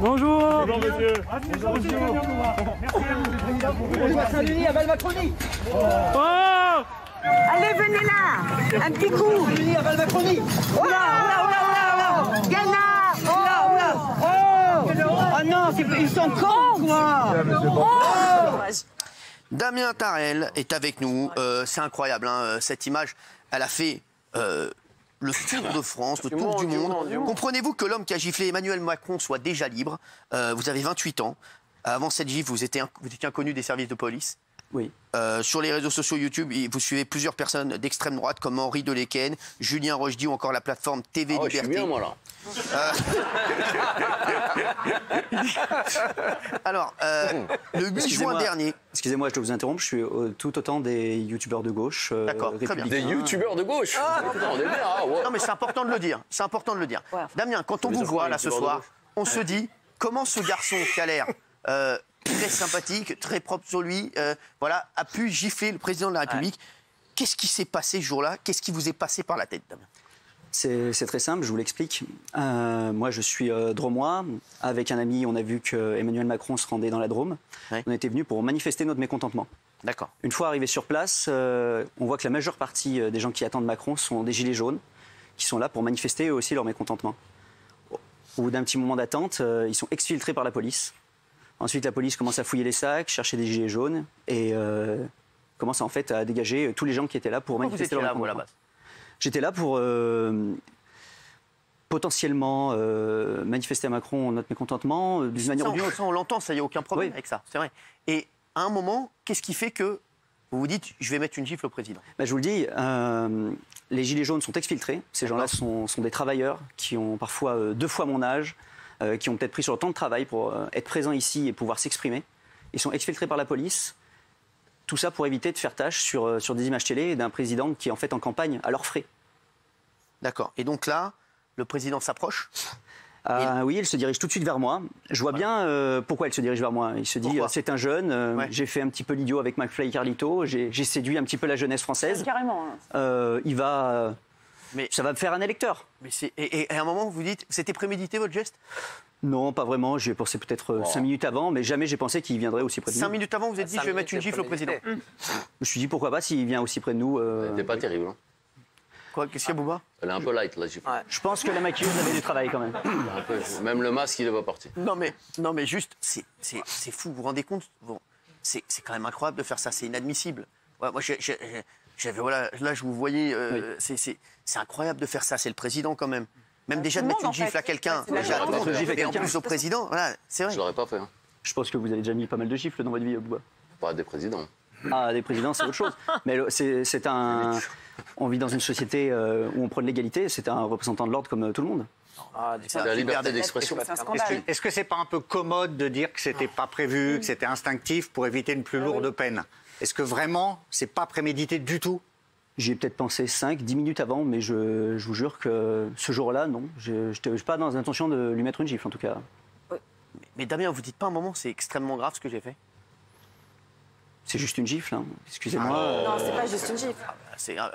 Bonjour. Bonjour monsieur. Bonjour monsieur. Bonjour Saint-Denis, à Val-Macronie. Oh. Allez, venez là. Un petit coup. Saint-Denis, à Val-Macronie. Oh là. Yana. Oh non, ils sont cons, quoi. Damien Tarel est avec nous. C'est incroyable, hein, cette image. Elle a fait le tour de France, le tour du monde. Comprenez-vous que l'homme qui a giflé Emmanuel Macron soit déjà libre? Vous avez 28 ans. Avant cette gifle, vous étiez inconnu des services de police. Oui. Sur les réseaux sociaux YouTube, vous suivez plusieurs personnes d'extrême droite comme Henri Deleken, Julien Rochdy ou encore la plateforme TV Liberté. Je suis bien, moi, là. Alors, le 8 juin dernier... Excusez-moi, je dois vous interrompre, je suis tout autant des youtubeurs de gauche. D'accord, très bien. Des youtubeurs de gauche. Putain, on est bien, hein, ouais. Non, mais c'est important de le dire. C'est important de le dire. Ouais. Damien, quand on vous voit là ce soir, on se dit comment ce garçon qui a l'air très sympathique, très propre sur lui, voilà, a pu gifler le président de la République. Ouais. Qu'est-ce qui s'est passé ce jour-là? Qu'est-ce qui vous est passé par la tête, Damien? C'est très simple, je vous l'explique. Moi, je suis dromois. Avec un ami, on a vu que Emmanuel Macron se rendait dans la Drôme. Ouais. On était venus pour manifester notre mécontentement. D'accord. Une fois arrivés sur place, on voit que la majeure partie des gens qui attendent Macron sont des gilets jaunes, qui sont là pour manifester eux aussi leur mécontentement. Au bout d'un petit moment d'attente, ils sont exfiltrés par la police. Ensuite, la police commence à fouiller les sacs, chercher des gilets jaunes et commence en fait à dégager tous les gens qui étaient là pour manifester leur mécontentement. Vous étiez là, vous, à la base? J'étais là pour potentiellement manifester à Macron notre mécontentement d'une manière ou d'une autre. Ça, on l'entend, ça, il n'y a aucun problème avec ça, c'est vrai. Et à un moment, qu'est-ce qui fait que vous vous dites, je vais mettre une gifle au président? Je vous le dis, les gilets jaunes sont exfiltrés. Ces gens-là sont des travailleurs qui ont parfois 2 fois mon âge, qui ont peut-être pris sur le temps de travail pour être présents ici et pouvoir s'exprimer. Ils sont exfiltrés par la police. Tout ça pour éviter de faire tâche sur des images télé d'un président qui est en fait en campagne à leurs frais. D'accord. Et donc là, le président s'approche? Oui, il se dirige tout de suite vers moi. Je vois bien pourquoi il se dirige vers moi. Il se dit, c'est un jeune, j'ai fait un petit peu l'idiot avec McFly et Carlito, j'ai séduit un petit peu la jeunesse française. Carrément. Il va... ça va me faire un électeur. Mais et à un moment, vous dites, c'était prémédité votre geste? Non, pas vraiment. J'y ai pensé peut-être 5 minutes avant, mais jamais j'ai pensé qu'il viendrait aussi près de nous. 5 minutes avant, vous vous êtes dit, je vais mettre une gifle au président. Je me suis dit, pourquoi pas, s'il vient aussi près de nous. C'était pas terrible. Hein. Quoi? Qu'est-ce qu'il y a, Bouba? Elle est un peu light, la gifle. Ouais. Je pense que la maquilleuse avait du travail, quand même. Même le masque, il est pas parti. Non, mais juste, c'est fou. Vous vous rendez compte? Bon, c'est quand même incroyable de faire ça. C'est inadmissible. Ouais, moi, voilà, là, je vous voyais. C'est incroyable de faire ça. C'est le président, quand même. Même déjà de mettre une gifle à quelqu'un, et en plus au président, voilà, c'est vrai. Je l'aurais pas fait. Hein. Je pense que vous avez déjà mis pas mal de gifles dans votre vie, Bouba. Pas des présidents. Ah, des présidents, c'est autre chose. Mais c'est un... On vit dans une société où on prône l'égalité, c'est un représentant de l'ordre comme tout le monde. C'est la liberté d'expression. Est-ce que c'est pas un peu commode de dire que c'était pas prévu, que c'était instinctif pour éviter une plus lourde peine? Est-ce que vraiment, c'est pas prémédité du tout? J'y ai peut-être pensé 5-10 minutes avant, mais je vous jure que ce jour-là, non. Je n'étais pas dans l'intention de lui mettre une gifle, en tout cas. Mais Damien, vous dites pas un moment, c'est extrêmement grave ce que j'ai fait? C'est juste une gifle, hein. Excusez-moi. Non, c'est pas juste une gifle.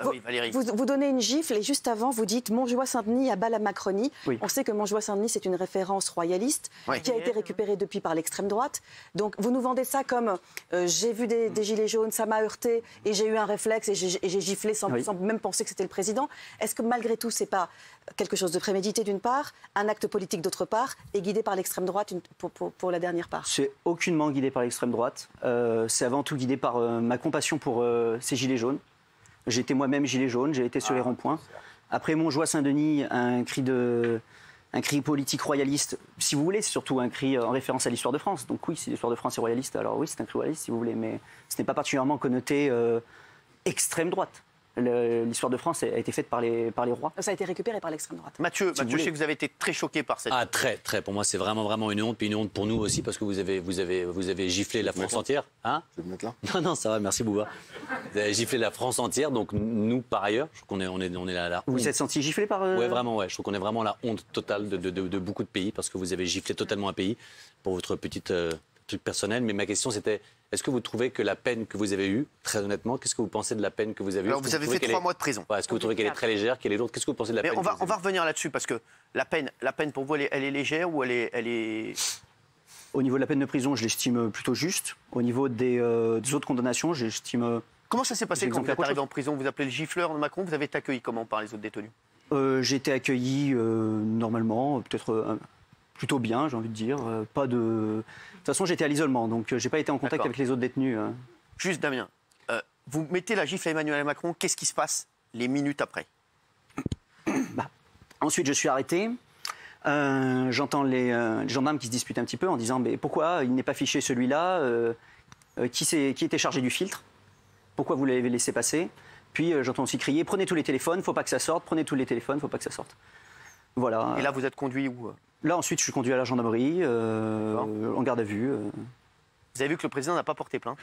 Oui, Valérie. Vous donnez une gifle et juste avant, vous dites Montjoie-Saint-Denis à Bas-la-Macronie. Oui. On sait que Montjoie-Saint-Denis, c'est une référence royaliste qui a été récupérée depuis par l'extrême droite. Donc, vous nous vendez ça comme j'ai vu des gilets jaunes, ça m'a heurté et j'ai eu un réflexe et j'ai giflé sans même penser que c'était le président. Est-ce que malgré tout, c'est pas quelque chose de prémédité d'une part, un acte politique d'autre part et guidé par l'extrême droite pour la dernière part? C'est aucunement guidé par l'extrême droite. C'est avant tout guidé par ma compassion pour ces gilets jaunes. J'étais moi-même gilet jaune, j'ai été sur les ronds-points. Après Montjoie-Saint-Denis, un cri politique royaliste, si vous voulez, c'est surtout un cri en référence à l'histoire de France. Donc oui, si l'histoire de France est royaliste, alors oui, c'est un cri royaliste si vous voulez, mais ce n'est pas particulièrement connoté extrême droite. L'histoire de France a été faite par les rois. Ça a été récupéré par l'extrême droite. Mathieu, je sais que vous avez été très choqué par cette... Ah, très. Pour moi, c'est vraiment une honte. Puis une honte pour nous aussi, parce que vous avez giflé la France entière. Hein? Je vais me mettre là. Non, ça va, merci Bouba. Vous avez giflé la France entière, donc nous, par ailleurs, je trouve qu'on est là. Vous vous êtes senti giflé par... Ouais, vraiment, ouais. Je trouve qu'on est vraiment la honte totale de beaucoup de pays, parce que vous avez giflé totalement un pays pour votre petite truc personnel. Mais ma question, c'était... Est-ce que vous trouvez que la peine que vous avez eue, très honnêtement, qu'est-ce que vous pensez de la peine que vous avez eue? Alors, vous avez fait 3 mois de prison. Est-ce que vous trouvez qu'elle est très légère, qu'elle est lourde? Qu'est-ce que vous pensez de la peine? On va revenir là-dessus, parce que la peine pour vous, elle est légère ou elle est Au niveau de la peine de prison, je l'estime plutôt juste. Au niveau des autres condamnations, j'estime... Comment ça s'est passé quand vous êtes arrivé en prison? Vous appelez le gifleur de Macron, vous avez été accueilli comment par les autres détenus? J'ai été accueilli normalement, peut-être plutôt bien, j'ai envie de dire. Pas de... De toute façon, j'étais à l'isolement, donc j'ai pas été en contact avec les autres détenus. Juste, Damien, vous mettez la gifle à Emmanuel Macron, qu'est-ce qui se passe les minutes après? Ensuite, je suis arrêté. J'entends les gendarmes qui se disputent un petit peu en disant mais pourquoi il n'est pas fiché celui-là qui était chargé du filtre? Pourquoi vous l'avez laissé passer? Puis j'entends aussi crier prenez tous les téléphones, faut pas que ça sorte, prenez tous les téléphones, faut pas que ça sorte. Voilà. Et là, vous êtes conduit où? Là, ensuite, je suis conduit à la gendarmerie, en garde à vue. Vous avez vu que le président n'a pas porté plainte?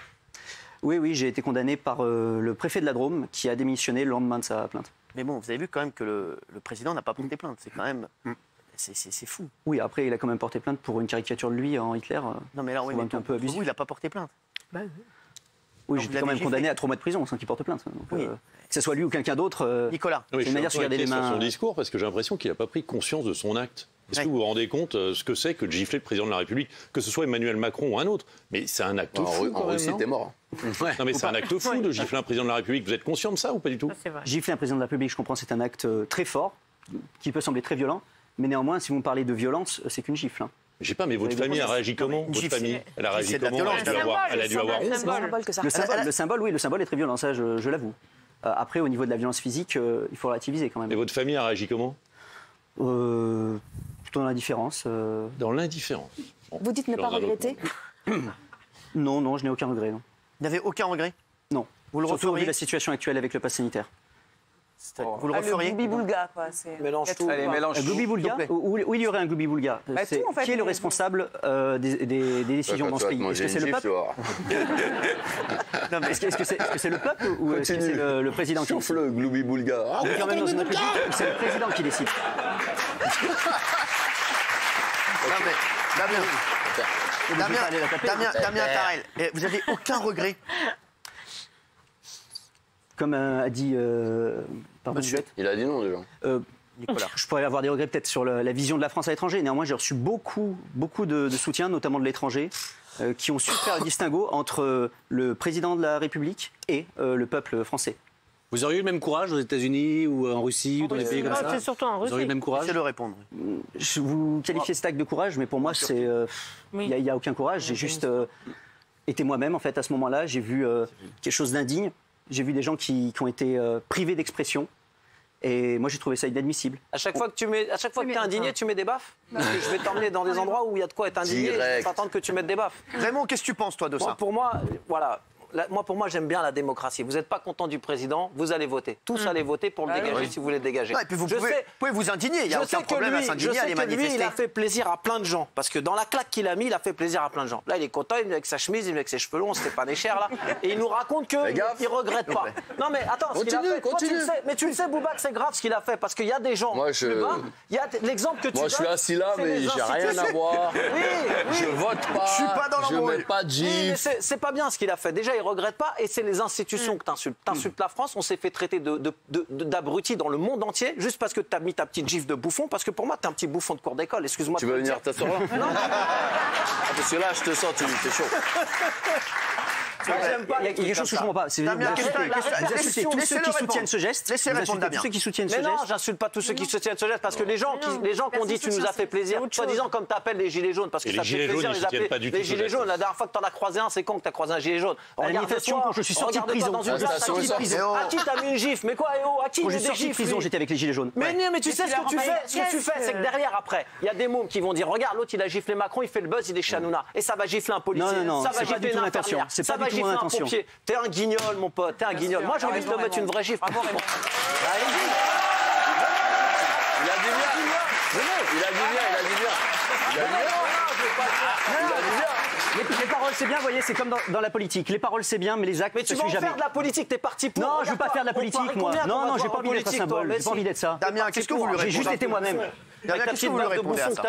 Oui, j'ai été condamné par le préfet de la Drôme qui a démissionné le lendemain de sa plainte. Mais bon, vous avez vu quand même que le président n'a pas porté plainte. C'est quand même... C'est fou. Oui, après, il a quand même porté plainte pour une caricature de lui en Hitler. Non, mais là, oui, un peu abusif. Vous, il n'a pas porté plainte. Oui, j'étais quand même condamné à 3 mois de prison sans qu'il porte plainte. Donc, que ce soit lui ou quelqu'un d'autre, Nicolas, c'est une manière de se garder les mains. Sur son discours, parce que j'ai l'impression qu'il n'a pas pris conscience de son acte. Est-ce que vous vous rendez compte ce que c'est que de gifler le président de la République, que ce soit Emmanuel Macron ou un autre? Mais c'est un acte fou. En Russie, t'es mort. Non, mais c'est un acte fou de gifler un président de la République. Vous êtes conscient de ça ou pas du tout? Gifler un président de la République, je comprends, c'est un acte très fort, qui peut sembler très violent. Mais néanmoins, si vous me parlez de violence, c'est qu'une gifle. Je sais pas, mais votre famille a réagi comment? Votre famille, elle a réagi comment? Elle a dû avoir honte. Le symbole, oui, le symbole est très violent, ça, je l'avoue. Après, au niveau de la violence physique, il faut relativiser quand même. Et votre famille a réagi comment? Plutôt dans l'indifférence. Dans l'indifférence. Bon, vous dites ne pas regretter? Non, je n'ai aucun regret. Non. Vous n'avez aucun regret? Non. Vous le Surtout referiez? vu la situation actuelle avec le pass sanitaire. Vous le referiez? Le Gloubi-Boulga, quoi. Mélange tout. Allez, mélange Un Gloubi-Boulga, où il y aurait un Gloubi-Boulga, Bah, tout, en fait, qui est le responsable des décisions dans ce pays? Est-ce que c'est le peuple? Est-ce que c'est le peuple ou est-ce que c'est le président qui décide? le Gloubi-Boulga. On est quand même dans une république où c'est le président qui décide. Damien Tarel, vous n'avez aucun regret? Comme a dit Il a dit non déjà. Nicolas. Je pourrais avoir des regrets peut-être sur la vision de la France à l'étranger. Néanmoins, j'ai reçu beaucoup de soutien, notamment de l'étranger, qui ont su faire le distinguo entre le président de la République et le peuple français. Vous auriez eu le même courage aux États-Unis ou en Russie ou dans des pays comme ça? C'est surtout en Russie. Vous auriez eu le même courage? Laissez-le répondre. Vous qualifiez cet acte de courage, mais pour moi, il n'y a aucun courage. J'ai juste été moi-même, en fait, à ce moment-là. J'ai vu quelque chose d'indigne. J'ai vu des gens qui ont été privés d'expression. Et moi, j'ai trouvé ça inadmissible. À chaque fois que tu es indigné, tu mets des baffes. Parce que je vais t'emmener dans des endroits où il y a de quoi être indigné. Je vais t'attendre que tu mettes des baffes. Raymond, qu'est-ce que tu penses, toi, de ça? Pour moi, voilà. Pour moi, j'aime bien la démocratie. Vous n'êtes pas content du président, vous allez voter. Tous allez voter pour le dégager si vous voulez le dégager. Et puis vous pouvez vous indigner, il n'y a aucun problème à s'indigner, à les manifester. Lui, il a fait plaisir à plein de gens. Parce que dans la claque qu'il a mis, il a fait plaisir à plein de gens. Là, il est content, il est avec sa chemise, il est avec ses cheveux longs, c'était pas des chairs là. Et il nous raconte qu'il ne regrette pas. Non mais attends, ce qu'il a fait, toi, tu le sais, Bouba, que c'est grave ce qu'il a fait. Parce qu'il y a des gens. Moi, il y a l'exemple que tu Moi, je suis assis là, mais j'ai rien à voir. Je vote pas. Je suis pas dans l'embrouille. Je mets pas de gif. C'est pas bien ce qu'il a fait. Déjà, il regrette pas. Et c'est les institutions que tu insultes. Tu insultes la France. On s'est fait traiter d'abrutis dans le monde entier juste parce que tu as mis ta petite gifle de bouffon. Parce que pour moi, tu es un petit bouffon de cour d'école. Excuse-moi. Tu veux venir t'asseoir là? Non. Parce que là, je te sens, t'es chaud. Il y a quelque chose que je ne comprends pas. C'est vous insultez tous ceux qui soutiennent ce geste. Laissez répondre Damien. Tous ceux qui soutiennent ce Mais geste. non, j'insulte pas tous ceux qui soutiennent ce geste parce que les gens qui ont dit tu nous as fait plaisir, soi-disant comme tu appelles les gilets jaunes parce que ça fait plaisir les appeler les gilets jaunes. La dernière fois que tu en as croisé un, c'est quand que tu as croisé un gilet jaune? À la manifestation, quand je suis sorti de prison. À qui t'as mis une gifle? Mais quoi, à qui? Quand je suis sorti de prison, j'étais avec les gilets jaunes. Mais non, mais tu sais ce que tu fais. Ce que tu fais, c'est que derrière, après, il y a des mômes qui vont dire regarde, l'autre il a giflé Macron, il fait le buzz, il est chez Hanouna. Et ça va gifler un policier. Non, ça va c'est pas du gifler tout une l'intention. infirmière. C'est Ça pas va du tout gifler mon un intention. pompier. T'es un guignol, mon pote, t'es un guignol. Moi, j'ai envie de te mettre une vraie gifle. Il a dit Les paroles, c'est bien, vous voyez, c'est comme dans la politique. Les paroles, c'est bien, mais les actes, Mais tu ça vas suit en jamais. faire de la politique, t'es parti pour. Non, je veux pas faire de la politique, moi. Non, j'ai pas envie d'être un symbole. J'ai pas envie d'être ça. Damien, qu'est-ce que vous lui répondez? J'ai juste été moi-même. Damien, qu'est-ce que vous lui répondez à ça?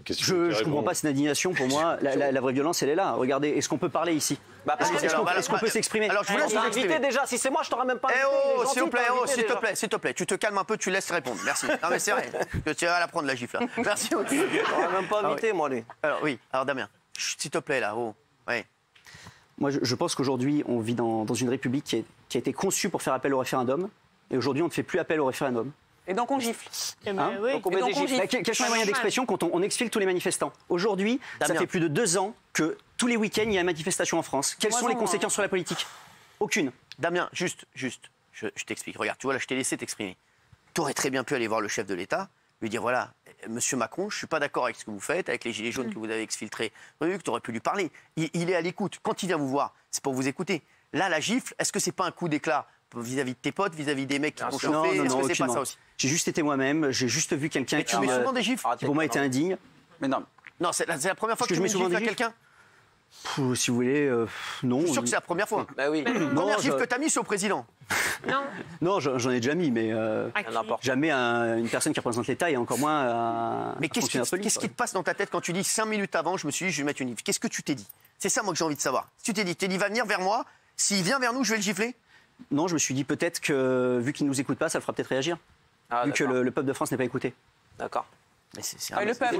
Qu'est-ce que Je ne comprends pas cette indignation. Pour moi, la vraie violence, elle est là. Regardez, est-ce qu'on peut parler ici? Est-ce qu'on peut s'exprimer? Alors, je vous laisse vous exprimer. Déjà, si c'est moi, je t'aurais même pas invité. S'il te plaît, tu te calmes un peu, tu laisses répondre. Merci. Non, mais c'est vrai. Tu vas la prendre, la gifle, là. Merci. Je t'aurais même pas invité, moi, lui. Alors, oui. Alors, Damien, s'il te plaît, là. Oh. Ouais. Moi, je pense qu'aujourd'hui, on vit dans une république qui a été conçue pour faire appel au référendum. Et aujourd'hui, on ne fait plus appel au référendum. Et donc on gifle. Quels sont les moyens d'expression quand on exfile tous les manifestants? Aujourd'hui, ça fait plus de 2 ans que tous les week-ends, il y a une manifestation en France. Quelles sont les conséquences sur la politique? Aucune. Damien, juste, je t'explique. Regarde, tu vois, là, je t'ai laissé t'exprimer. Tu aurais très bien pu aller voir le chef de l'État, lui dire, voilà, monsieur Macron, je ne suis pas d'accord avec ce que vous faites, avec les gilets jaunes que vous avez exfiltrés. Tu aurais pu lui parler. Il est à l'écoute. Quand il vient vous voir, c'est pour vous écouter. Là, la gifle, est-ce que c'est pas un coup d'éclat vis-à-vis de tes potes, vis-à-vis des mecs qui vont chauffer? Est-ce que c'est pas ça aussi? J'ai juste été moi-même, j'ai juste vu quelqu'un qui souvent des gifles qui pour moi était indigne. Mais non. Non, c'est la première fois que tu mets une gifle à quelqu'un? Si vous voulez, non. Je suis sûr que c'est la première fois. Bah oui. Première gifle que t'as mis, c'est au président. Non, j'en ai déjà mis, mais jamais une personne qui représente l'État et encore moins Mais qu'est-ce qui te passe dans ta tête quand tu dis 5 minutes avant, je me suis dit, je vais mettre une gifle? Qu'est-ce que tu t'es dit? C'est ça, moi, que j'ai envie de savoir. Si tu t'es dit, il va venir vers moi, s'il vient vers nous, je vais le gifler? Non, je me suis dit peut-être que, vu qu'il ne nous écoute pas, ça le fera peut-être réagir. Vu que le peuple de France n'est pas écouté. D'accord. Mais c'est le peuple,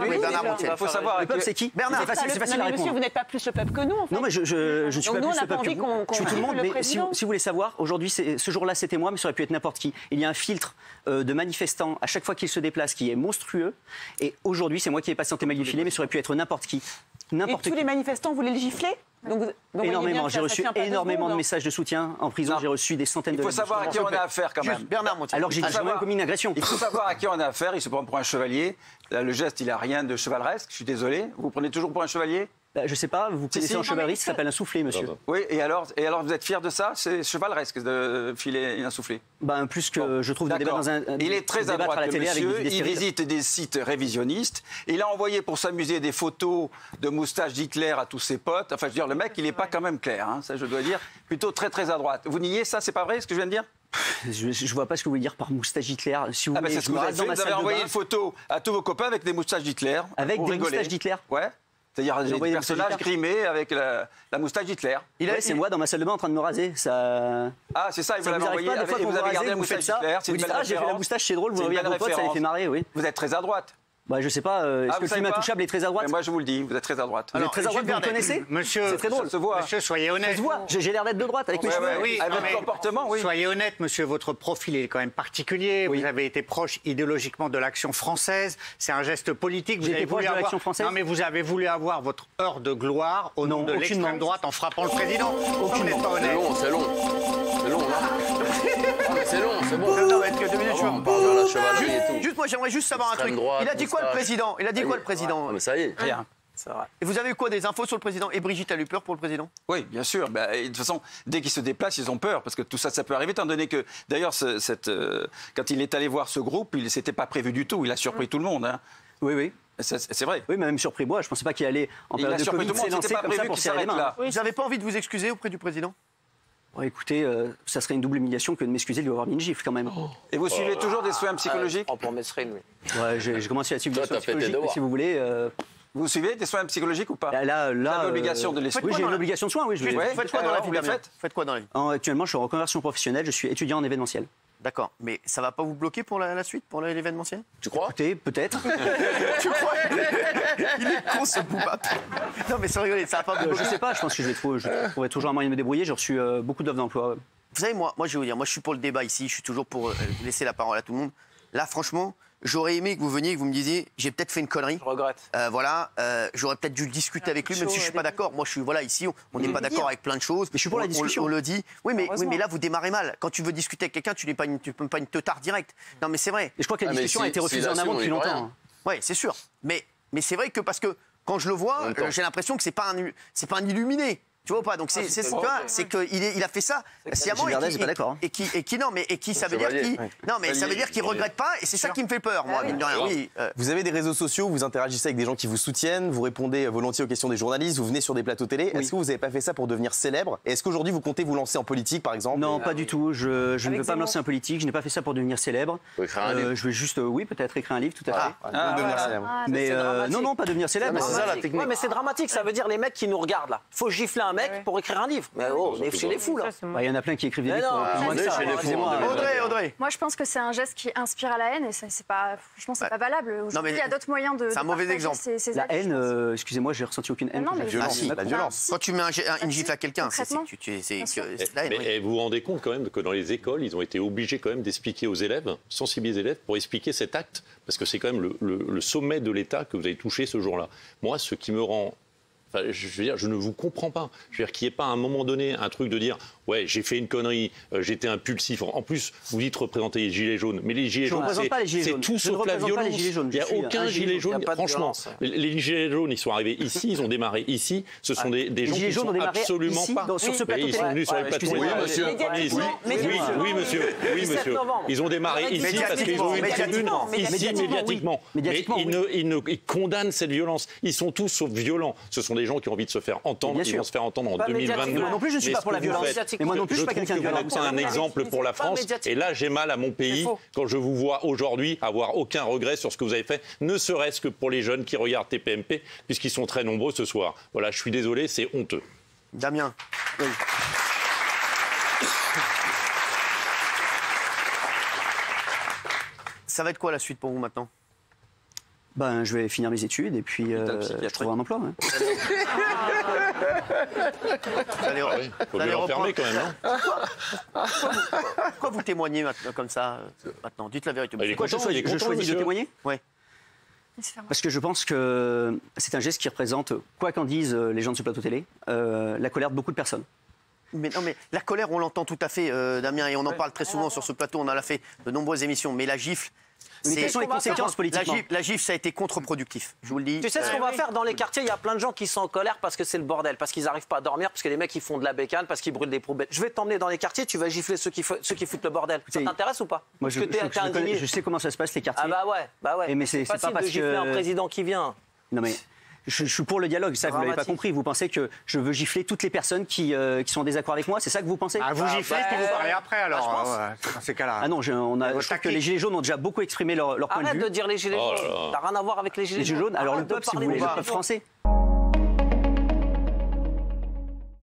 il faut savoir. Le peuple, c'est qui? Bernard, c'est facile à répondre. Monsieur, vous n'êtes pas plus le peuple que nous, en fait. Non, mais je ne suis pas plus le peuple que vous. Je suis tout le monde, mais si vous voulez savoir, aujourd'hui, ce jour-là, c'était moi, mais ça aurait pu être n'importe qui. Il y a un filtre de manifestants à chaque fois qu'ils se déplacent qui est monstrueux. Et aujourd'hui, c'est moi qui ai passé en témoin du filet, mais ça aurait pu être n'importe qui. Et tous les manifestants voulaient le gifler? Donc énormément. J'ai reçu énormément de messages de soutien. En prison, j'ai reçu des centaines de... Il faut savoir à qui on a affaire quand même. Bernard Montiel. Alors que j'ai jamais commis une agression. Il faut savoir à qui on a affaire. Il se prend pour un chevalier. Là, le geste, il n'a rien de chevaleresque. Je suis désolé. Vous vous prenez toujours pour un chevalier? Je sais pas, vous connaissez en chevalerie, ça s'appelle un soufflé, monsieur. Oui, et alors vous êtes fier de ça? C'est chevaleresque de filer un soufflé? Plus que je trouve de débat dans un... Il est très à droite, à la télé, monsieur. Il visite des sites révisionnistes. Il a envoyé pour s'amuser des photos de moustache d'Hitler à tous ses potes. Enfin, je veux dire, le mec, il n'est pas quand même clair, hein, ça je dois dire. Plutôt très très à droite. Vous niez ça? C'est pas vrai ce que je viens de dire? Je vois pas ce que vous voulez dire par moustache Hitler. Si vous voulez, c'est ce que vous avez envoyé une photo à tous vos copains avec des moustaches d'Hitler. Avec des moustaches d'Hitler? Ouais. C'est-à-dire des personnages grimés avec la moustache d'Hitler. C'est moi dans ma salle de bain en train de me raser. Ça... Ah, c'est ça, vous l'avez envoyé. Vous avez gardé la moustache d'Hitler. Vous dites, j'ai fait la moustache, c'est drôle, vous l'envoyez à vos potes, ça les fait marrer, oui. Vous êtes très à droite. Je sais pas, est-ce que le film Intouchable est très à droite? Mais moi je vous le dis, vous êtes très à droite. Vous êtes très à droite, vous me connaissez? Monsieur, c'est très drôle. Ça se voit. Monsieur, soyez honnête. Ça se voit, j'ai l'air d'être de droite avec mes cheveux. Oui, avec votre comportement, oui. Soyez honnête, monsieur, votre profil est quand même particulier. Vous avez été proche idéologiquement de l'Action française. C'est un geste politique. J'ai été proche de l'Action française. Non, mais vous avez voulu avoir votre heure de gloire au nom de l'extrême droite en frappant le président. Vous n'êtes pas honnête. C'est long. C'est long, c'est bon. Ça va être que 2 minutes. On parle de la chevalerie et tout. Juste, moi, j'aimerais juste savoir un truc. Il a dit quoi le président? Mais ça y est. Rien. Et vous avez eu quoi, des infos sur le président? Et Brigitte a eu peur pour le président? Oui, bien sûr. De toute façon, dès qu'ils se déplacent, ils ont peur, parce que tout ça, ça peut arriver, étant donné que, d'ailleurs, quand il est allé voir ce groupe, il ne s'était pas prévu du tout. Il a surpris tout le monde. Hein. Oui. C'est vrai. Oui, mais même surpris moi. Je ne pensais pas qu'il allait, en période de Covid, s'élancer comme ça pour serrer les mains. Vous n'avez pas envie de vous excuser auprès du président? Écoutez, ça serait une double humiliation que de m'excuser de lui avoir mis une gifle quand même. Et vous suivez toujours des soins psychologiques? Pour Mesrine, oui. Ouais, j'ai commencé à suivre des soins psychologiques, si vous voulez. Vous suivez des soins psychologiques ou pas? Là, vous avez l'obligation de les suivre? Oui, j'ai une obligation de soins, oui. Faites quoi dans la vie? Faites quoi dans la vie? Actuellement, je suis en reconversion professionnelle, je suis étudiant en événementiel. D'accord, mais ça va pas vous bloquer pour la suite, pour l'événementiel? Tu crois? Écoutez, peut-être. Tu crois? Il est con ce boubap. Non mais sans rigoler, ça va pas vous bloquer. Je sais pas, je pense que je trouverai toujours un moyen de me débrouiller. J'ai reçu beaucoup d'offres d'emploi. Vous savez, moi je vais vous dire, moi je suis pour le débat ici, je suis toujours pour laisser la parole à tout le monde. Là, franchement, j'aurais aimé que vous veniez et que vous me disiez, j'ai peut-être fait une connerie. Je regrette. J'aurais peut-être dû discuter avec lui, même si je suis pas d'accord. Moi, je suis ici, on n'est pas d'accord avec plein de choses. Mais je suis pour la discussion. On le dit. Oui, mais là, vous démarrez mal. Quand tu veux discuter avec quelqu'un, tu peux pas une teutard directe. Non, mais c'est vrai. Et je crois que la discussion a été refusée en amont depuis longtemps. Oui, c'est sûr. Mais c'est vrai que parce que quand je le vois, j'ai l'impression que c'est pas un illuminé. Tu vois ou pas? Donc c'est qu'il a fait ça sciemment et qui ça veut dire ça veut dire qu'il regrette pas et c'est ça qui me fait peur moi. Vous avez des réseaux sociaux, vous interagissez avec des gens qui vous soutiennent, vous répondez volontiers aux questions des journalistes, vous venez sur des plateaux télé. Est-ce que vous n'avez pas fait ça pour devenir célèbre? Et est-ce qu'aujourd'hui vous comptez vous lancer en politique par exemple? Non, pas du tout. Je ne veux pas me lancer en politique. Je n'ai pas fait ça pour devenir célèbre. Je vais juste, peut-être écrire un livre, tout à fait. Devenir célèbre. Mais non, pas devenir célèbre. C'est ça la technique. Mais c'est dramatique. Ça veut dire les mecs qui nous regardent là. Faut gifler un mec pour écrire un livre. Mais on est chez les fous là. Il y en a plein qui écrivent des livres. Audrey. Moi, je pense que c'est un geste qui inspire à la haine et c'est pas, franchement, c'est pas valable. Aujourd'hui, il y a d'autres moyens de. C'est un mauvais exemple. La haine, excusez-moi, j'ai ressenti aucune haine. La violence. Quand tu mets une gifle à quelqu'un, c'est la haine. Mais vous vous rendez compte quand même que dans les écoles, ils ont été obligés quand même d'expliquer aux élèves, sensibiliser les élèves pour expliquer cet acte, parce que c'est quand même le sommet de l'État que vous avez touché ce jour-là. Moi, ce qui me rend... Enfin, je veux dire, je ne vous comprends pas. Je veux dire qu'il n'y ait pas à un moment donné un truc de dire ouais, j'ai fait une connerie, j'étais impulsif. En plus, vous dites représenter les gilets jaunes, mais les gilets jaunes, c'est tout sauf la violence. Il n'y a aucun gilet jaune. Franchement, les gilets jaunes, ils sont arrivés ici, ils ont démarré ici. Ce sont des gens qui sont absolument pas. Sur ce plateau, ils sont venus sur les plateaux. Oui, monsieur. Ils ont démarré ici parce qu'ils ont eu une tribune ici médiatiquement. Mais ils condamnent cette violence. Ils sont tous sauf violents. Ce sont des gens qui ont envie de se faire entendre, qui vont se faire entendre en 2022. Moi non plus, je ne suis pas pour la violence. Mais moi non plus, je ne suis pas quelqu'un de violent. Vous êtes un exemple pour la France. Et là, j'ai mal à mon pays quand je vous vois aujourd'hui avoir aucun regret sur ce que vous avez fait, ne serait-ce que pour les jeunes qui regardent TPMP, puisqu'ils sont très nombreux ce soir. Voilà, je suis désolé, c'est honteux. Damien. Oui. Ça va être quoi la suite pour vous maintenant? Je vais finir mes études et puis je trouverai un emploi. Faut bien enfermer quand même, non? Pourquoi vous témoignez comme ça maintenant? Dites la vérité. Pourquoi je choisis de témoigner? Oui. Parce que je pense que c'est un geste qui représente, quoi qu'en disent les gens de ce plateau télé, la colère de beaucoup de personnes. Mais non, mais la colère, on l'entend tout à fait, Damien, et on en parle très souvent sur ce plateau. On en a fait de nombreuses émissions. Mais la gifle. Quelles sont les conséquences politiquement? La gifle, ça a été contre-productif, je vous le dis. Tu sais ce qu'on va faire dans les quartiers? Il y a plein de gens qui sont en colère parce que c'est le bordel, parce qu'ils n'arrivent pas à dormir, parce que les mecs ils font de la bécane, parce qu'ils brûlent des poubelles. Je vais t'emmener dans les quartiers, tu vas gifler ceux qui foutent le bordel. Ça t'intéresse ou pas? Moi, je sais comment ça se passe les quartiers. Ah bah ouais. Mais c'est pas parce de gifler un président qui vient. Non mais. Je suis pour le dialogue, ça vous l'avez pas compris. Vous pensez que je veux gifler toutes les personnes qui sont en désaccord avec moi? C'est ça que vous pensez? Vous giflez puis vous parlez après alors dans ces cas-là. Ah non, je trouve que les gilets jaunes ont déjà beaucoup exprimé leur point de vue. Arrête de dire les gilets jaunes. T'as rien à voir avec les gilets jaunes. Alors le peuple, si vous voulez, le peuple français.